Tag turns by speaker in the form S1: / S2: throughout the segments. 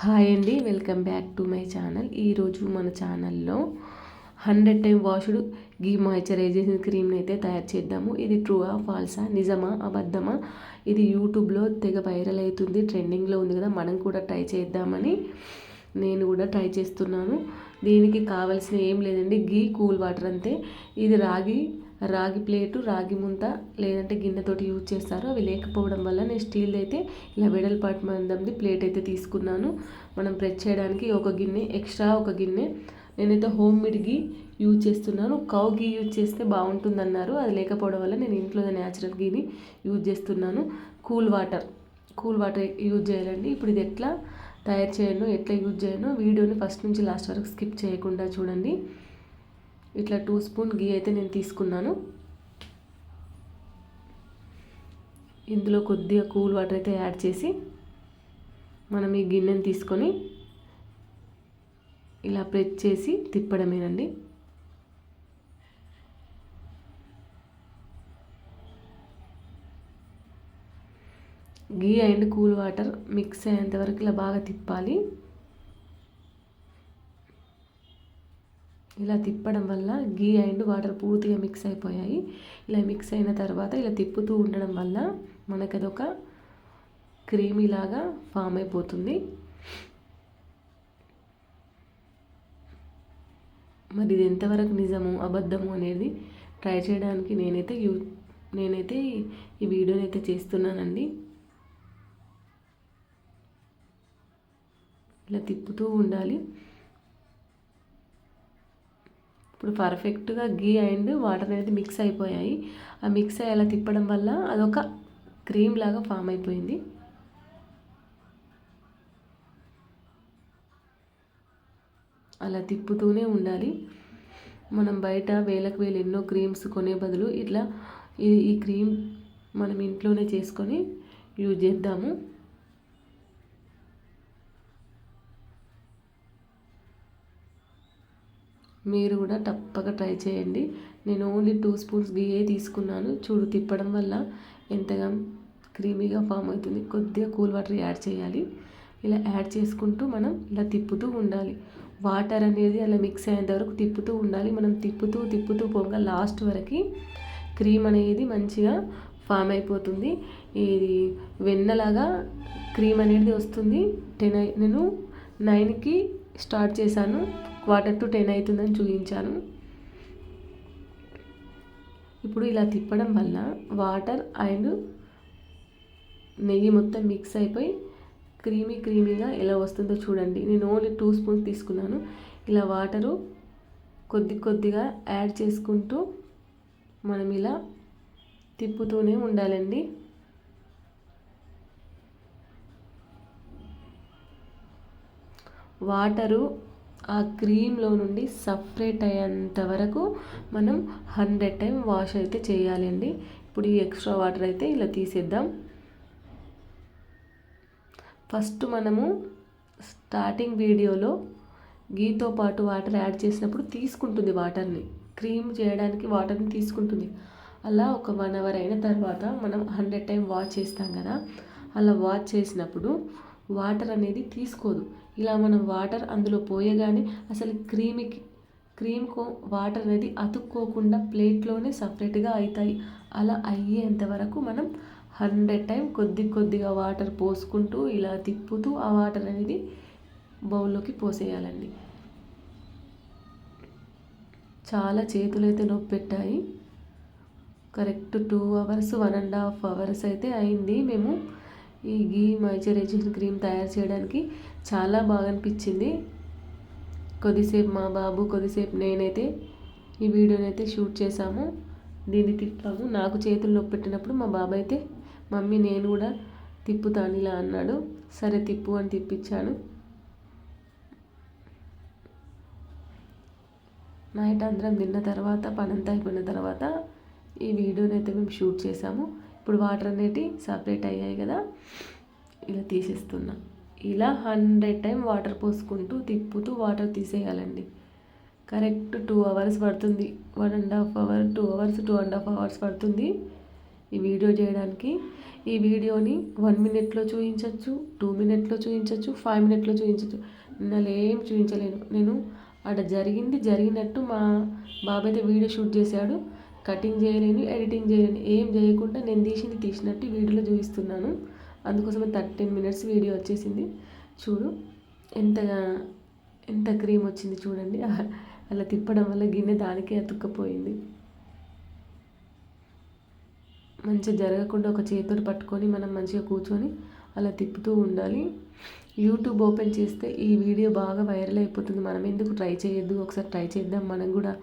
S1: Hi అండి, welcome back to my channel. ఈరోజు మన ఛానల్లో 100 టైమ్ వాష్డ్ గీ మాయిశ్చరైజింగ్ క్రీమ్ని అయితే తయారు చేద్దాము. ఇది ట్రూవా ఫాల్సా, నిజమా అబద్ధమా? ఇది యూట్యూబ్లో తెగ వైరల్ అవుతుంది, ట్రెండింగ్లో ఉంది కదా, మనం కూడా ట్రై చేద్దామని నేను కూడా ట్రై చేస్తున్నాను. దీనికి కావాల్సిన ఏం లేదండి, గీ, కూల్ వాటర్ అంతే. ఇది రాగి ప్లేటు, రాగి ముంత లేదంటే గిన్నెతోటి యూజ్ చేస్తారు. అవి లేకపోవడం వల్ల నేను స్టీల్ అయితే ఇలా వెడల్పాటి మందంది ప్లేట్ అయితే తీసుకున్నాను. మనం ప్రెస్ చేయడానికి ఒక గిన్నె ఎక్స్ట్రా, ఒక గిన్నె. నేనైతే హోమ్ మేడ్ గీ యూజ్ చేస్తున్నాను. కౌ గీ యూజ్ చేస్తే బాగుంటుందన్నారు, అది లేకపోవడం వల్ల నేను ఇంట్లో న్యాచురల్ గీని యూజ్ చేస్తున్నాను. కూల్ వాటర్ యూజ్ చేయాలండి. ఇప్పుడు ఇది ఎట్లా తయారు చేయను, ఎట్లా యూజ్ చేయను వీడియోని ఫస్ట్ నుంచి లాస్ట్ వరకు స్కిప్ చేయకుండా చూడండి. ఇట్లా 2 స్పూన్ గీ అయితే నేను తీసుకున్నాను. ఇందులో కొద్దిగా కూల్ వాటర్ అయితే యాడ్ చేసి మనం ఈ గిన్నెని తీసుకొని ఇలా ప్రెస్ చేసి తిప్పడమేనండి. గీ అండ్ కూల్ వాటర్ మిక్స్ అయ్యేంత వరకు ఇలా బాగా తిప్పాలి. ఇలా తిప్పడం వల్ల గీ అండ్ వాటర్ పూర్తిగా మిక్స్ అయిపోయాయి. ఇలా మిక్స్ అయిన తర్వాత ఇలా తిప్పుతూ ఉండడం వల్ల మనకు అదొక క్రీమీ లాగా ఫామ్ అయిపోతుంది. మరి ఇది ఎంతవరకు నిజము అబద్ధము అనేది ట్రై చేయడానికి నేనైతే ఈ వీడియోని అయితే చేస్తున్నానండి. ఇలా తిప్పుతూ ఉండాలి. ఇప్పుడు పర్ఫెక్ట్గా గీ అండ్ వాటర్ అనేది మిక్స్ అయిపోయాయి. ఆ మిక్స్ అయ్యేలా తిప్పడం వల్ల అదొక క్రీమ్ లాగా ఫామ్ అయిపోయింది. అలా తిప్పుతూనే ఉండాలి. మనం బయట వేలకు వేలు ఎన్నో క్రీమ్స్ కొనే బదులు ఇట్లా ఈ క్రీమ్ మనం ఇంట్లోనే చేసుకొని యూజ్ చేద్దాము. మీరు కూడా తప్పక ట్రై చేయండి. నేను ఓన్లీ 2 స్పూన్స్ గీయే తీసుకున్నాను. చూడు, తిప్పడం వల్ల ఎంతగా క్రీమీగా ఫామ్ అవుతుంది. కొద్దిగా కూల్ వాటర్ యాడ్ చేయాలి. ఇలా యాడ్ చేసుకుంటూ మనం ఇలా తిప్పుతూ ఉండాలి. వాటర్ అనేది అలా మిక్స్ అయ్యేంత వరకు తిప్పుతూ ఉండాలి. మనం తిప్పుతూ పోగా లాస్ట్ వరకు క్రీమ్ అనేది మంచిగా ఫామ్ అయిపోతుంది. ఇది వెన్నలాగా క్రీమ్ అనేది వస్తుంది. నేను 9కి స్టార్ట్ చేశాను, 9:45 అవుతుందని చూపించాను. ఇప్పుడు ఇలా తిప్పడం వల్ల వాటర్ అండ్ నెయ్యి మొత్తం మిక్స్ అయిపోయి క్రీమీగా ఎలా వస్తుందో చూడండి. నేను ఓన్లీ 2 స్పూన్స్ తీసుకున్నాను. ఇలా వాటరు కొద్దిగా యాడ్ చేసుకుంటూ మనం ఇలా తిప్పుతూనే ఉండాలండి. వాటరు ఆ క్రీమ్లో నుండి సపరేట్ అయ్యేంత వరకు మనం 100 టైమ్ వాష్ అయితే చేయాలండి. ఇప్పుడు ఈ ఎక్స్ట్రా వాటర్ అయితే ఇలా తీసేద్దాం. ఫస్ట్ మనము స్టార్టింగ్ వీడియోలో గీతో పాటు వాటర్ యాడ్ చేసినప్పుడు తీసుకుంటుంది వాటర్ని, క్రీమ్ చేయడానికి వాటర్ని తీసుకుంటుంది. అలా ఒక 1 అవర్ అయిన తర్వాత మనం 100 టైమ్ వాష్ చేస్తాం కదా, అలా వాష్ చేసినప్పుడు వాటర్ అనేది తీసుకోదు. ఇలా మనం వాటర్ అందులో పోయగానే అసలు క్రీమ్కు వాటర్ అనేది అతుక్కోకుండా ప్లేట్లోనే సపరేట్గా అవుతాయి. అలా అయ్యేంత వరకు మనం 100 టైం కొద్దిగా వాటర్ పోసుకుంటూ ఇలా తిప్పుతూ ఆ వాటర్ అనేది బౌల్లోకి పోసేయాలండి. చాలా చేతులు అయితే నొప్పి పెట్టాయి. కరెక్ట్ 2 అవర్స్ 1.5 అవర్స్ అయితే అయింది. మేము ఈ గీ మాయిశ్చరైజింగ్ క్రీమ్ తయారు చేయడానికి చాలా బాగా అనిపించింది. కొద్దిసేపు మా బాబు, కొద్దిసేపు నేనైతే ఈ వీడియోని అయితే షూట్ చేశాము. దీన్ని తిప్పాము. నాకు చేతులు నొప్పి పెట్టినప్పుడు మా బాబు అయితే, మమ్మీ నేను కూడా తిప్పుతాను ఇలా అన్నాడు. సరే తిప్పు అని తిప్పించాను. నైట్ అందరం తిన్న తర్వాత, పనంతా అయిపోయిన తర్వాత ఈ వీడియోని అయితే మేము షూట్ చేసాము. ఇప్పుడు వాటర్ అనేవి సపరేట్ అయ్యాయి కదా, ఇలా తీసేస్తున్నా. ఇలా 100 టైం వాటర్ పోసుకుంటూ తిప్పుతూ వాటర్ తీసేయాలండి. కరెక్ట్ 2 అవర్స్ పడుతుంది. 1.5 అవర్, 2 అవర్స్, 2.5 అవర్స్ పడుతుంది ఈ వీడియో చేయడానికి. ఈ వీడియోని 1 మినిట్లో చూపించవచ్చు, 2 మినిట్లో చూపించవచ్చు, 5 మినిట్లో చూపించవచ్చు. నిన్న ఏం చూపించలేను. నేను అక్కడ జరిగినట్టు మా బాబాయ్ అయితే వీడియో షూట్ చేశాడు. కటింగ్ చేయలేను, ఎడిటింగ్ చేయలేను, ఏం చేయకుండా నేను తీసినట్టు వీడియోలో చూపిస్తున్నాను. అందుకోసమే 13 మినిట్స్ వీడియో వచ్చేసింది. చూడు ఎంత క్రీమ్ వచ్చింది చూడండి. అలా తిప్పడం వల్ల గిన్నె దానికే అతుక్కపోయింది. మంచిగా జరగకుండా ఒక చేతితో పట్టుకొని మనం మంచిగా కూర్చొని అలా తిప్పుతూ ఉండాలి. యూట్యూబ్ ఓపెన్ చేస్తే ఈ వీడియో బాగా వైరల్ అయిపోతుంది. మనం ఎందుకు ట్రై చేయొద్దు, ఒకసారి ట్రై చేద్దాం. మనం కూడా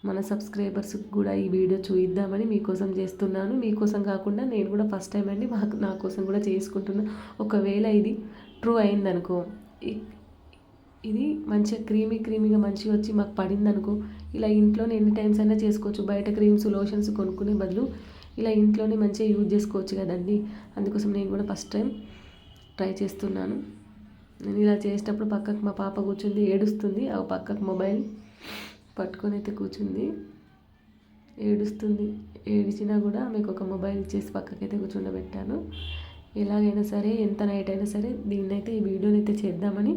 S1: మన సబ్స్క్రైబర్స్కి కూడా ఈ వీడియో చూయిద్దామని మీకోసం చేస్తున్నాను. మీకోసం కాకుండా నేను కూడా ఫస్ట్ టైం అండి నా కోసం కూడా చేసుకుంటున్నాను. ఒకవేళ ఇది ట్రూ అయిందనుకో, ఇది మంచిగా క్రీమీగా మంచిగా వచ్చి మాకు పడిందనుకో, ఇలా ఇంట్లోనే ఎన్ని టైమ్స్ అయినా చేసుకోవచ్చు. బయట క్రీమ్స్ లోషన్స్ కొనుక్కునే బదులు ఇలా ఇంట్లోనే మంచిగా యూజ్ చేసుకోవచ్చు కదండి. అందుకోసం నేను కూడా ఫస్ట్ టైం ట్రై చేస్తున్నాను. నేను ఇలా చేసేటప్పుడు పక్కకు మా పాప కూర్చుంది, ఏడుస్తుంది. ఆ పక్కకు మొబైల్ పట్టుకొని అయితే కూర్చుంది, ఏడుస్తుంది. ఏడిచినా కూడా మీకు ఒక మొబైల్ ఇచ్చేసి పక్కకైతే కూర్చుండబెట్టాను. ఎలాగైనా సరే, ఎంత నైట్ అయినా సరే దీన్నైతే ఈ వీడియోని అయితే చేద్దామని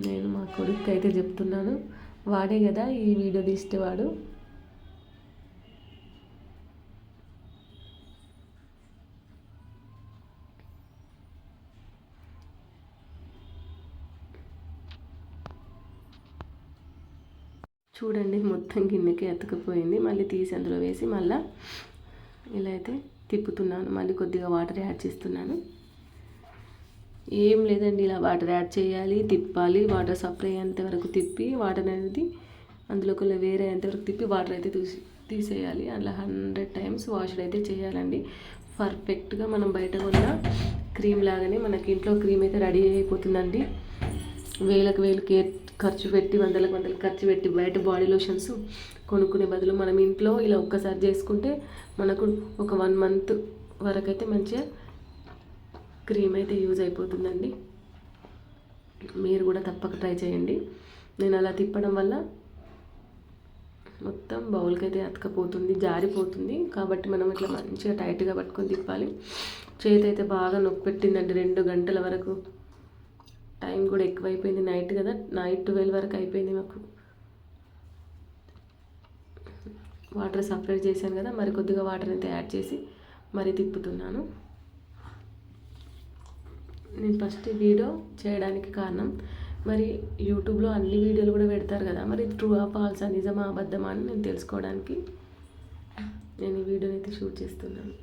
S1: నేను మా కొడుకు అయితే చెప్తున్నాను. వాడే కదా ఈ వీడియో తీసేవాడు. చూడండి, మొత్తం గిన్నెకి అతుకుపోయింది. మళ్ళీ తీసి అందులో వేసి మళ్ళీ ఇలా అయితే తిప్పుతున్నాను. మళ్ళీ కొద్దిగా వాటర్ యాడ్ చేస్తున్నాను. ఏం లేదండి, ఇలా వాటర్ యాడ్ చేయాలి, తిప్పాలి. వాటర్ సప్లై అయ్యేంత వరకు తిప్పి వాటర్ అనేది అందులోకి వేరే అయ్యేంతవరకు తిప్పి వాటర్ అయితే తీసేయాలి. అలా 100 టైమ్స్ వాష్ అయితే చేయాలండి. పర్ఫెక్ట్గా మనం బయట కొన్న క్రీమ్ లాగానే మనకి ఇంట్లో క్రీమ్ అయితే రెడీ అయిపోతుందండి. వేలకు ఖర్చు పెట్టి, వందలకు ఖర్చు పెట్టి బయట బాడీ లోషన్స్ కొనుక్కునే బదులు మనం ఇంట్లో ఇలా ఒక్కసారి చేసుకుంటే మనకు ఒక 1 మంత్ వరకు అయితే మంచిగా క్రీమ్ అయితే యూజ్ అయిపోతుందండి. మీరు కూడా తప్పక ట్రై చేయండి. నేను అలా తిప్పడం వల్ల మొత్తం బౌల్కి అయితే అతకపోతుంది, జారిపోతుంది. కాబట్టి మనం ఇట్లా మంచిగా టైట్గా పట్టుకొని తిప్పాలి. చేతి అయితే బాగా నొప్పి పెట్టిందండి 2 గంటల వరకు. టైం కూడా ఎక్కువైపోయింది, నైట్ కదా, నైట్ 12 వరకు అయిపోయింది మాకు. వాటర్ సపరేట్ చేశాను కదా, మరి కొద్దిగా వాటర్ అయితే యాడ్ చేసి మరి తిప్పుతున్నాను. నేను ఫస్ట్ వీడియో చేయడానికి కారణం, మరి యూట్యూబ్లో అన్ని వీడియోలు కూడా పెడతారు కదా, మరి ట్రూ ఆ ఫాల్సా, నిజమా అబద్ధమా అని నేను తెలుసుకోవడానికి నేను ఈ వీడియోని అయితే షూట్ చేస్తున్నాను.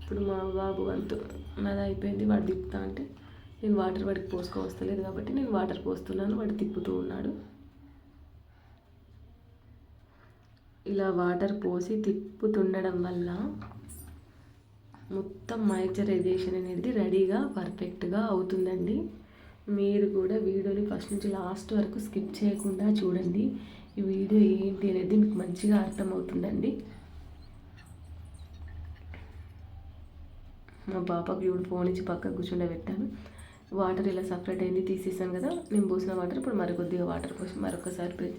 S1: ఇప్పుడు మా బాబు వంతు నాది అయిపోయింది, వాడు తిప్పుతా అంటే నేను వాటర్ వాడికి పోసుకోవస్తలేదు కాబట్టి నేను వాటర్ పోస్తున్నాను, వాడు తిప్పుతూ ఉన్నాడు. ఇలా వాటర్ పోసి తిప్పుతుండడం వల్ల మొత్తం మాయిశ్చరైజేషన్ అనేది రెడీగా పర్ఫెక్ట్గా అవుతుందండి. మీరు కూడా వీడియోని ఫస్ట్ నుంచి లాస్ట్ వరకు స్కిప్ చేయకుండా చూడండి. ఈ వీడియో ఏంటి అనేది మీకు మంచిగా అర్థమవుతుందండి. మా పాపకి ఇప్పుడు ఫోన్ ఇచ్చి పక్కకు కూర్చుండబెట్టాను. వాటర్ ఇలా సపరేట్ అయింది, తీసేసాను కదా. నేను పోసిన వాటర్ ఇప్పుడు మరి కొద్దిగా వాటర్ పోసి మరొకసారి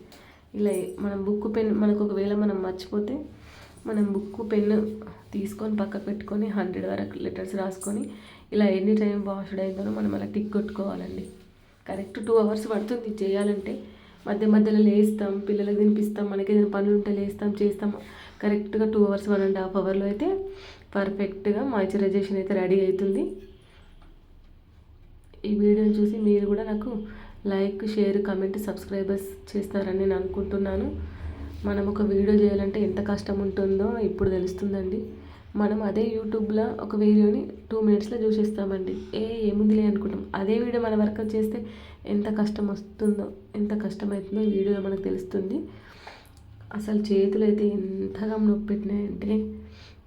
S1: ఇలా మనం బుక్ పెన్, మనకు ఒకవేళ మనం మర్చిపోతే మనం బుక్ పెన్ను తీసుకొని పక్కకు పెట్టుకొని 100 వరకు లెటర్స్ రాసుకొని ఇలా ఎన్ని టైం వాష్డ్ అయిందో మనం అలా టిక్ కొట్టుకోవాలండి. కరెక్ట్ 2 అవర్స్ పడుతుంది చేయాలంటే. మధ్యలో లేస్తాం, పిల్లలకు తినిపిస్తాం, మనకి ఏదైనా పనులు ఉంటే లేస్తాం, చేస్తాం. కరెక్ట్గా 2 అవర్స్ 1.5 అవర్లో అయితే పర్ఫెక్ట్గా మాయిశ్చరైజేషన్ అయితే రెడీ అవుతుంది. ఈ వీడియోని చూసి మీరు కూడా నాకు లైక్, షేర్, కామెంట్, సబ్స్క్రైబర్స్ చేస్తారని నేను అనుకుంటున్నాను. మనం ఒక వీడియో చేయాలంటే ఎంత కష్టం ఉంటుందో ఇప్పుడు తెలుస్తుందండి. మనం అదే యూట్యూబ్లో ఒక వీడియోని 2 మినిట్స్లో చూసేస్తామండి. ఏముందిలే అనుకుంటాం. అదే వీడియో మన వర్క్ చేస్తే ఎంత కష్టం వస్తుందో, ఎంత కష్టమవుతుందో ఈ వీడియోలో మనకు తెలుస్తుంది. అసలు చేతులు అయితే ఎంతగా నొప్పి పెట్టినాయంటే,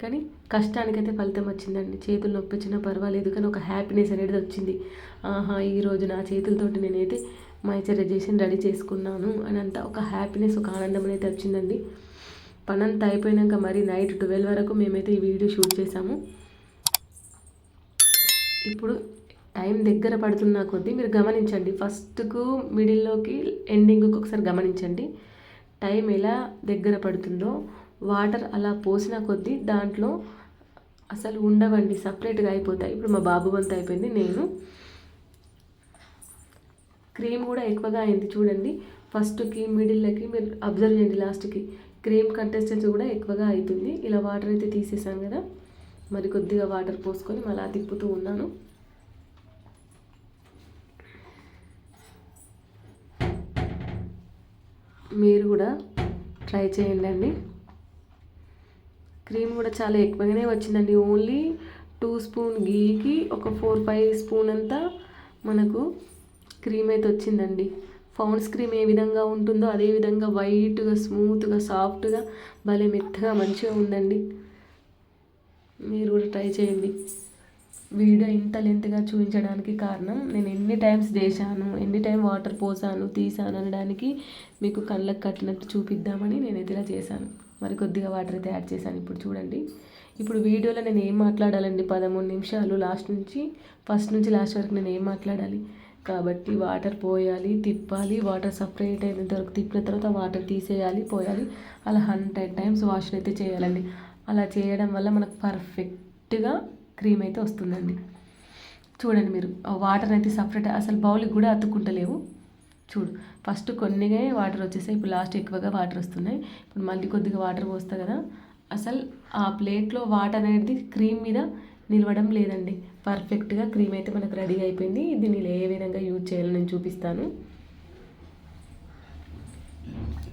S1: కానీ కష్టానికైతే ఫలితం వచ్చిందండి. చేతులు నొప్పి వచ్చినా పర్వాలేదు, కానీ ఒక హ్యాపీనెస్ అనేది వచ్చింది. ఈరోజు నా చేతులతోటి నేనైతే మాయిశ్చరైజేషన్ రెడీ చేసుకున్నాను అని అంతా ఒక హ్యాపీనెస్, ఒక ఆనందం అనేది వచ్చిందండి. పనంతా అయిపోయినాక మరి నైట్ 12 వరకు మేమైతే ఈ వీడియో షూట్ చేసాము. ఇప్పుడు టైం దగ్గర పడుతున్న కొద్దీ మీరు గమనించండి, ఫస్ట్కు, మిడిల్లోకి, ఎండింగ్కి ఒకసారి గమనించండి. టైం ఎలా దగ్గర పడుతుందో వాటర్ అలా పోసిన కొద్దీ దాంట్లో అసలు ఉండవండి, సపరేట్గా అయిపోతాయి. ఇప్పుడు మా బాబు వంత అయిపోయింది. నేను క్రీమ్ కూడా ఎక్కువగా అయింది చూడండి. ఫస్ట్కి మిడిల్కి మీరు అబ్జర్వ్ చేయండి, లాస్ట్కి క్రీమ్ కంటెస్టెన్స్ కూడా ఎక్కువగా అవుతుంది. ఇలా వాటర్ అయితే తీసేసాను కదా, మరి కొద్దిగా వాటర్ పోసుకొని మళ్ళీ తిప్పుతూ ఉన్నాను. మీరు కూడా ట్రై చేయండి. క్రీమ్ కూడా చాలా ఎక్కువగానే వచ్చిందండి. ఓన్లీ 2 స్పూన్ గీకి ఒక 4-5 స్పూన్ అంతా మనకు క్రీమ్ అయితే వచ్చిందండి. పౌండ్స్ క్రీమ్ ఏ విధంగా ఉంటుందో అదే విధంగా వైట్గా, స్మూత్గా, సాఫ్ట్గా, భలే మెత్తగా మంచిగా ఉందండి. మీరు కూడా ట్రై చేయండి. వీడియో ఇంత లెంత్గా చూపించడానికి కారణం, నేను ఎన్ని టైమ్స్ చేశాను, ఎన్ని టైం వాటర్ పోసాను తీసాను అనడానికి మీకు కళ్ళకు కట్టినట్టు చూపిద్దామని నేనైతే ఇలా చేశాను. మరి కొద్దిగా వాటర్ అయితే యాడ్ చేశాను. ఇప్పుడు చూడండి. ఇప్పుడు వీడియోలో నేను ఏం మాట్లాడాలండి, 13 నిమిషాలు ఫస్ట్ నుంచి లాస్ట్ వరకు నేను ఏం మాట్లాడాలి. కాబట్టి వాటర్ పోయాలి, తిప్పాలి, వాటర్ సపరేట్ అయినంత వరకు తిప్పిన తర్వాత వాటర్ తీసేయాలి, పోయాలి. అలా 100 టైమ్స్ వాష్ అయితే చేయాలండి. అలా చేయడం వల్ల మనకు పర్ఫెక్ట్గా క్రీమ్ అయితే వస్తుందండి. చూడండి, మీరు వాటర్ అయితే సపరేట్ అసలు బౌల్కి కూడా అతుక్కుంటలేవు. చూడు, ఫస్ట్ కొన్నిగా వాటర్ వచ్చేసాయి, ఇప్పుడు లాస్ట్ ఎక్కువగా వాటర్ వస్తున్నాయి. ఇప్పుడు మళ్ళీ కొద్దిగా వాటర్ పోస్తా కదా, అసలు ఆ ప్లేట్లో వాటర్ అనేది క్రీమ్ మీద నిలవడం లేదండి. పర్ఫెక్ట్గా క్రీమ్ అయితే మనకు రెడీ అయిపోయింది. దీన్ని ఏ విధంగా యూజ్ చేయాలో నేను చూపిస్తాను.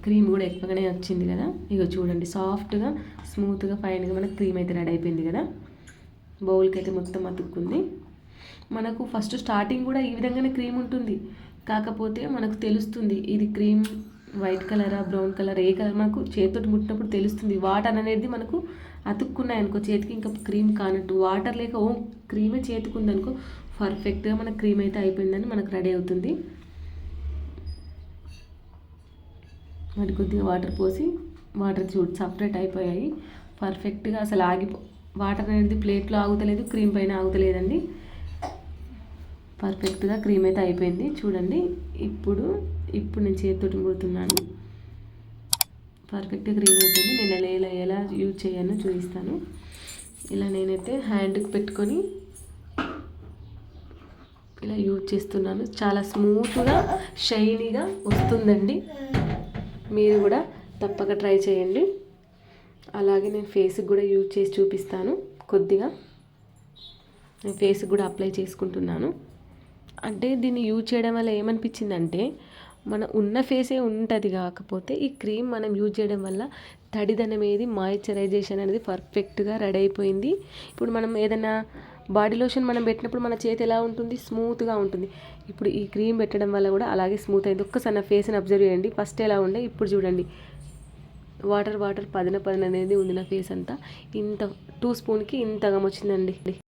S1: క్రీమ్ కూడా ఎక్కువగానే వచ్చింది కదా, ఇగో చూడండి, సాఫ్ట్గా, స్మూత్గా, ఫైన్గా మనకు క్రీమ్ అయితే రెడీ అయిపోయింది కదా. బౌల్కి అయితే మొత్తం అతుక్కుంది. మనకు ఫస్ట్ స్టార్టింగ్ కూడా ఈ విధంగానే క్రీమ్ ఉంటుంది, కాకపోతే మనకు తెలుస్తుంది ఇది క్రీమ్ వైట్ కలరా, బ్రౌన్ కలర్, ఏ కలర్ మనకు చేతితో ముట్టినప్పుడు తెలుస్తుంది. వాటర్ అనేది మనకు అతుక్కున్నాయి అనుకో చేతికి, ఇంకా క్రీమ్ కానట్టు. వాటర్ లేక క్రీమే చేతికి ఉందనుకో పర్ఫెక్ట్గా మన క్రీమ్ అయితే అయిపోయిందని మనకు రెడీ అవుతుంది. మరి కొద్దిగా వాటర్ పోసి వాటర్ చూడు సపరేట్ అయిపోయాయి పర్ఫెక్ట్గా. అసలు వాటర్ అనేది ప్లేట్లో ఆగుతలేదు, క్రీమ్ పైన ఆగుతలేదండి. పర్ఫెక్ట్గా క్రీమ్ అయితే అయిపోయింది చూడండి. ఇప్పుడు నేను చేతితోటి ముడుతున్నాను. పర్ఫెక్ట్గా క్రీమ్ అయిపోయింది. నేను ఎలా యూజ్ చేయాలో చూపిస్తాను. ఇలా నేనైతే హ్యాండ్కి పెట్టుకొని ఇలా యూజ్ చేస్తున్నాను. చాలా స్మూత్గా, షైనీగా వస్తుందండి. మీరు కూడా తప్పక ట్రై చేయండి. అలాగే నేను ఫేస్కి కూడా యూజ్ చేసి చూపిస్తాను. కొద్దిగా నేను ఫేస్కి కూడా అప్లై చేసుకుంటున్నాను. అంటే దీన్ని యూజ్ చేయడం వల్ల ఏమనిపించిందంటే, మన ఉన్న ఫేసే ఉంటుంది, కాకపోతే ఈ క్రీమ్ మనం యూజ్ చేయడం వల్ల తడిదనం ఏది, మాయిశ్చరైజేషన్ అనేది పర్ఫెక్ట్గా రెడీ అయిపోయింది. ఇప్పుడు మనం ఏదైనా బాడీ లోషన్ మనం పెట్టినప్పుడు మన చేతి ఎలా ఉంటుంది, స్మూత్గా ఉంటుంది. ఇప్పుడు ఈ క్రీమ్ పెట్టడం వల్ల కూడా అలాగే స్మూత్ అయింది. ఒక్కసారి నా ఫేస్ని అబ్జర్వ్ చేయండి. ఫస్ట్ ఎలా ఉండే, ఇప్పుడు చూడండి, వాటర్ పదన అనేది ఉంది నా ఫేస్ అంతా. 2 స్పూన్కి ఇంతగా వచ్చిందండి.